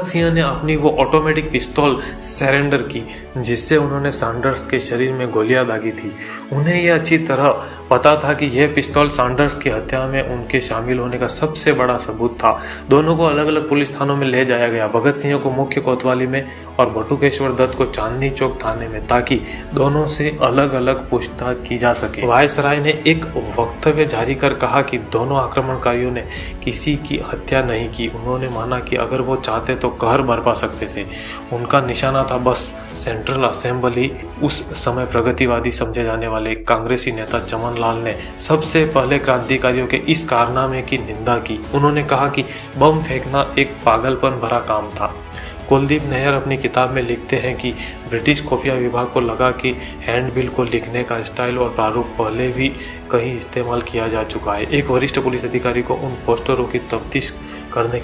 सिंह ने अपनी वो ऑटोमेटिक पिस्तौल सरेंडर की जिससे उन्होंने सैंडर्स के शरीर में गोलियां दागी थी। उन्हें यह अच्छी तरह पता था कि यह पिस्तौल सैंडर्स की हत्या में उनके शामिल होने का सबसे बड़ा सबूत था। दोनों को अलग अलग पुलिस थानों में ले जाया गया, भगत सिंह को मुख्य कोतवाली में और बटुकेश्वर दत्त को चांदनी चौक थाने में, ताकि दोनों से अलग अलग पूछताछ की जा सके। वायसराय ने एक वक्तव्य जारी कर कहा कि दोनों आक्रमणकारियों ने किसी की हत्या नहीं की। उन्होंने माना कि अगर वो चाहते तो कहर बरपा सकते थे। उनका निशाना था बस सेंट्रल असेंबली। उस समय प्रगतिवादी समझे जाने वाले कांग्रेसी नेता चमन लाल ने सबसे पहले क्रांतिकारियों के इस कारनामे की निंदा की। उन्होंने कहा कि बम फेंकना एक पागलपन भरा काम था। कुलदीप नैयर अपनी किताब में लिखते हैं कि ब्रिटिश खुफिया विभाग को लगा कि हैंडबिल को लिखने का स्टाइल और प्रारूप पहले भी कहीं इस्तेमाल किया जा चुका है। एक वरिष्ठ पुलिस अधिकारी को उन पोस्टरों की तफ्तीश करने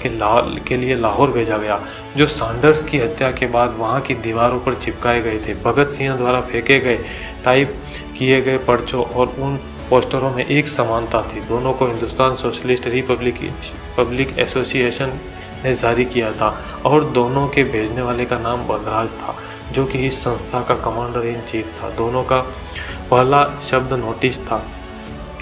के लिए लाहौर भेजा गया जो सैंडर्स की हत्या के बाद वहां की दीवारों पर चिपकाए गए थे। भगत सिंह द्वारा फेंके गए टाइप किए गए पर्चों और उन पोस्टरों में एक समानता थी। दोनों को हिंदुस्तान सोशलिस्ट रिपब्लिक एसोसिएशन ने जारी किया था और दोनों के भेजने वाले का नाम बलराज था, जो कि इस संस्था का कमांडर इन चीफ था। दोनों का पहला शब्द नोटिस था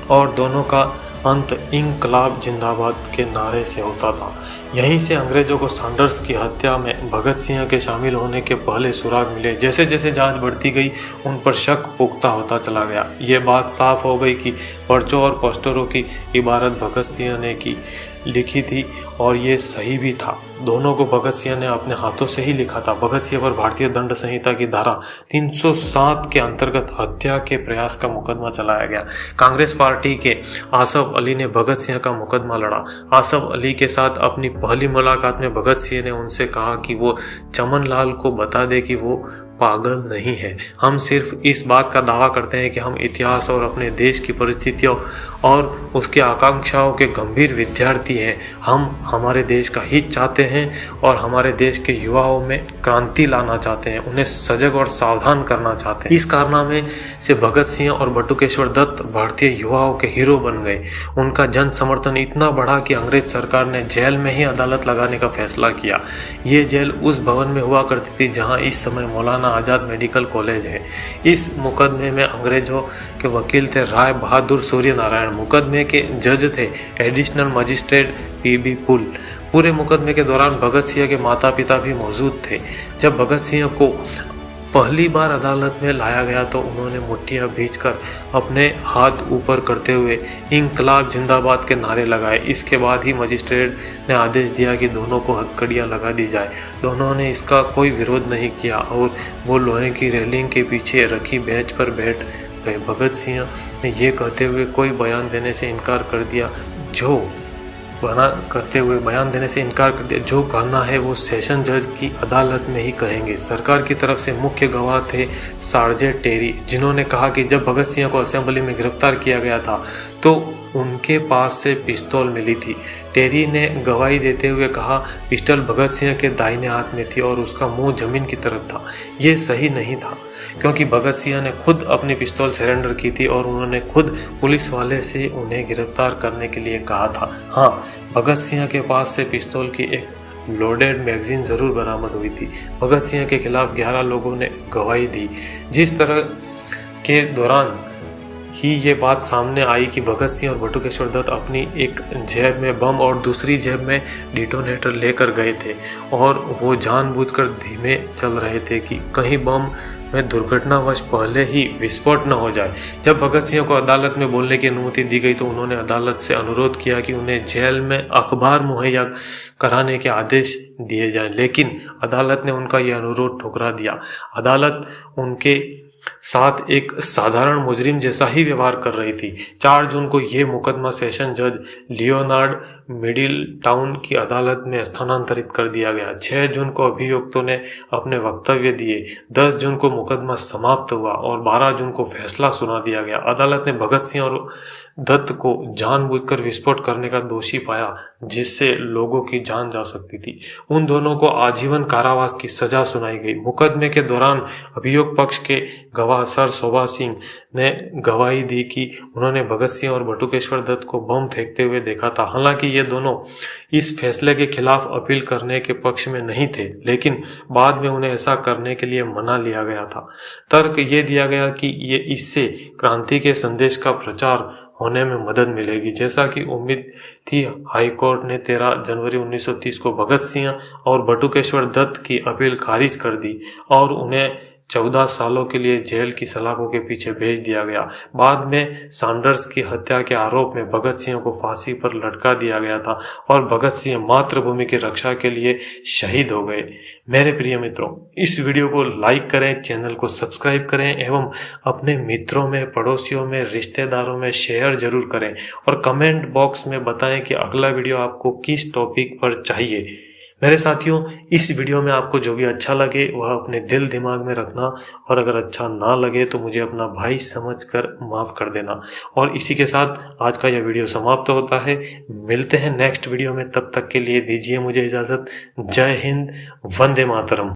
और दोनों का अंत इंकलाब जिंदाबाद के नारे से होता था। यहीं से अंग्रेजों को सैंडर्स की हत्या में भगत सिंह के शामिल होने के पहले सुराग मिले। जैसे जैसे जांच बढ़ती गई उन पर शक पुख्ता होता चला गया। ये बात साफ हो गई कि पर्चों और पोस्टरों की इबारत भगत सिंह ने लिखी थी और ये सही भी था। दोनों को भगत सिंह ने अपने हाथों से ही लिखा था। भगत सिंह पर भारतीय दंड संहिता की धारा 307 के अंतर्गत हत्या के प्रयास का मुकदमा चलाया गया। कांग्रेस पार्टी के आसफ अली ने भगत सिंह का मुकदमा लड़ा। आसफ अली के साथ अपनी पहली मुलाकात में भगत सिंह ने उनसे कहा कि वो चमन लाल को बता दे कि वो पागल नहीं है। हम सिर्फ इस बात का दावा करते हैं कि हम इतिहास और अपने देश की परिस्थितियों और उसकी आकांक्षाओं के गंभीर विद्यार्थी हैं। हम हमारे देश का हित चाहते हैं और हमारे देश के युवाओं में क्रांति लाना चाहते हैं, उन्हें सजग और सावधान करना चाहते हैं। इस कारनामे से भगत सिंह और बटुकेश्वर दत्त भारतीय युवाओं के हीरो बन गए। उनका जन समर्थन इतना बढ़ा कि अंग्रेज सरकार ने जेल में ही अदालत लगाने का फैसला किया। ये जेल उस भवन में हुआ करती थी जहाँ इस समय मौलाना आजाद मेडिकल कॉलेज है। इस मुकदमे में अंग्रेजों के वकील थे राय बहादुर सूर्य नारायण। मुकदमे के जज थे एडिशनल मजिस्ट्रेट पीबी पुल। पूरे मुकदमे के दौरान भगत सिंह के माता पिता भी मौजूद थे। जब भगत सिंह को पहली बार अदालत में लाया गया तो उन्होंने मुट्ठियां भींचकर अपने हाथ ऊपर करते हुए इंकलाब जिंदाबाद के नारे लगाए। इसके बाद ही मजिस्ट्रेट ने आदेश दिया कि दोनों को हथकड़ियां लगा दी जाए। दोनों ने इसका कोई विरोध नहीं किया और वो लोहे की रेलिंग के पीछे रखी बेंच पर बैठ गए। भगत सिंह ने ये कहते हुए बयान देने से इनकार कर दिया जो कहना है वो सेशन जज की अदालत में ही कहेंगे। सरकार की तरफ से मुख्य गवाह थे सार्जेंट टेरी, जिन्होंने कहा कि जब भगत सिंह को असेंबली में गिरफ्तार किया गया था तो उनके पास से पिस्तौल मिली थी। टेरी ने गवाही देते हुए कहा पिस्टल भगत सिंह के दाहिने हाथ में थी और उसका मुंह जमीन की तरफ था। ये सही नहीं था क्योंकि भगत सिंह ने खुद अपनी पिस्तौल सरेंडर की थी और उन्होंने खुद पुलिस वाले से उन्हें गिरफ्तार करने के लिए कहा था। हाँ, भगत सिंह के पास से पिस्तौल की एक लोडेड मैगजीन जरूर बरामद हुई थी। भगत सिंह के खिलाफ 11 लोगों ने गवाही दी। जिस तरह के दौरान ही ये बात सामने आई कि भगत सिंह और बटुकेश्वर दत्त अपनी एक जेब में बम और दूसरी जेब में डिटोनेटर लेकर गए थे और वो जानबूझकर धीमे चल रहे थे कि कहीं बम में दुर्घटनावश पहले ही विस्फोट न हो जाए। जब भगत सिंह को अदालत में बोलने की अनुमति दी गई तो उन्होंने अदालत से अनुरोध किया कि उन्हें जेल में अखबार मुहैया कराने के आदेश दिए जाएं, लेकिन अदालत ने उनका यह अनुरोध ठुकरा दिया। अदालत उनके साथ एक साधारण मुजरिम जैसा ही व्यवहार कर रही थी। 4 जून को यह मुकदमा सेशन जज लियोनार्ड मिडिल टाउन की अदालत में स्थानांतरित कर दिया गया। 6 जून को अभियुक्तों ने अपने वक्तव्य दिए। 10 जून को मुकदमा समाप्त हुआ और 12 जून को फैसला सुना दिया गया। अदालत ने भगत सिंह और दत्त को जानबूझकर विस्फोट करने का दोषी पाया, जिससे लोगों की जान जा सकती थी। उन दोनों को आजीवन कारावास की सजा सुनाई गई। मुकदमे के दौरान अभियोग पक्ष के गवाह सर शोभा सिंह ने गवाही दी कि उन्होंने भगत सिंह और बटुकेश्वर दत्त को बम फेंकते हुए देखा था। हालांकि ये दोनों इस फैसले के खिलाफ अपील करने के पक्ष में नहीं थे, लेकिन बाद में उन्हें ऐसा करने के लिए मना लिया गया था। तर्क ये दिया गया कि ये इससे क्रांति के संदेश का प्रचार होने में मदद मिलेगी। जैसा कि उम्मीद थी, हाईकोर्ट ने 13 जनवरी 1930 को भगत सिंह और बटुकेश्वर दत्त की अपील खारिज कर दी और उन्हें 14 सालों के लिए जेल की सलाखों के पीछे भेज दिया गया। बाद में सैंडर्स की हत्या के आरोप में भगत सिंह को फांसी पर लटका दिया गया था और भगत सिंह मातृभूमि की रक्षा के लिए शहीद हो गए। मेरे प्रिय मित्रों, इस वीडियो को लाइक करें, चैनल को सब्सक्राइब करें एवं अपने मित्रों में, पड़ोसियों में, रिश्तेदारों में शेयर जरूर करें और कमेंट बॉक्स में बताएं कि अगला वीडियो आपको किस टॉपिक पर चाहिए। मेरे साथियों, इस वीडियो में आपको जो भी अच्छा लगे वह अपने दिल दिमाग में रखना और अगर अच्छा ना लगे तो मुझे अपना भाई समझकर माफ कर देना। और इसी के साथ आज का यह वीडियो समाप्त होता है। मिलते हैं नेक्स्ट वीडियो में, तब तक के लिए दीजिए मुझे इजाजत। जय हिंद, वंदे मातरम।